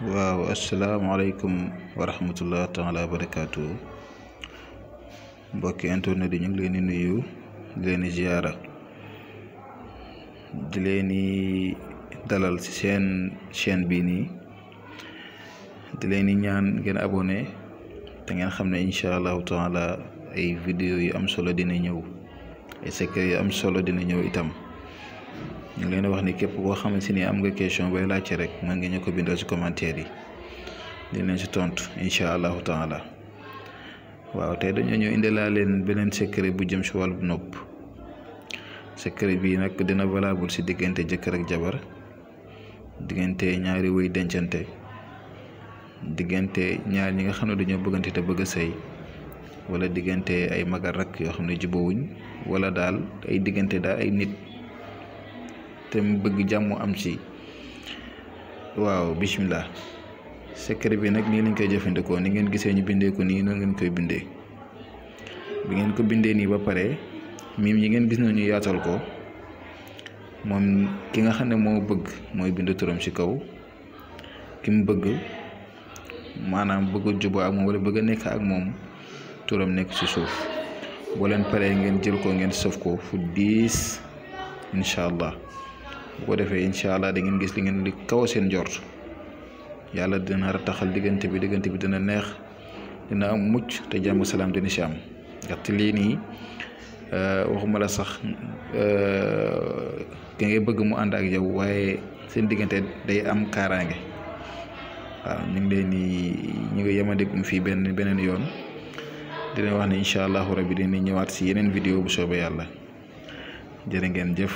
waaw asalaamaaleykum wa rahmatullah taala wa barakaatu mbokki internet yi ñu ngi leen di nuyu di leen di ziara di leen di dalal ci seen chaîne bii nii di leen di ñaan ngeen abonné te ngeen xam ne incha allahu taala ay vidéo yu am solo dina ñëw ay secret yu am solo dina ñëw itam. ñu ngi leen wax ni képp koo xamante ni am nga question bay laajte rek mën nga ñu ko bindal ci commentaire yi dinañ ci tontu incha allahu taala waaw tey dañoo ñëw indilaa leen beneen secret bu jëm ci wàllu nopp secret bii nag dina valable ci diggante jëkkër ak jabar diggante ñaari wëy dencante diggante ñaar ñi nga xam ne dañoo bëggante te bëgg a sëy wala diggante ay mag ak rakk yoo xam ne jubawuñ wala daal ay diggante daal ay nit te mu bëgg jàmm am ci waaw bismillah secret bi nag nii lañ koy jëfandikoo ni ngeen gisee ñu bindee ko nii noonu ngeen koy bindee bi ngeen ko bindee nii ba pare mim yi ngeen gis na ñu yaatal ko moom ki nga xam ne moo bëgg mooy bind turam ci kaw ki mu bëgg maanaam bëgg juboo ak moom wala bëgg a nekk ak moom turam nekk ci suuf boo leen paree ngeen jël ko ngeen sëf ko fu diis incha allah bu ko defee incha allah da ngeen gis li ngeen di kaw seen njort yàlla dina rataxal diggante bi dina neex dina am mucc te jàmm salaam dina ci am ndaxte lii nii waxuma la sax ki ngay bëgg mu ànd ak yow waaye seen diggante day am kaaraange waaw ñu ngi leen di ñu ngi yemandikum fii beneen yoon dina wax ne incha allahu rabbi dina ñëwaat si yeneen vidéo bu soobee yàlla jërë ngeen jëf.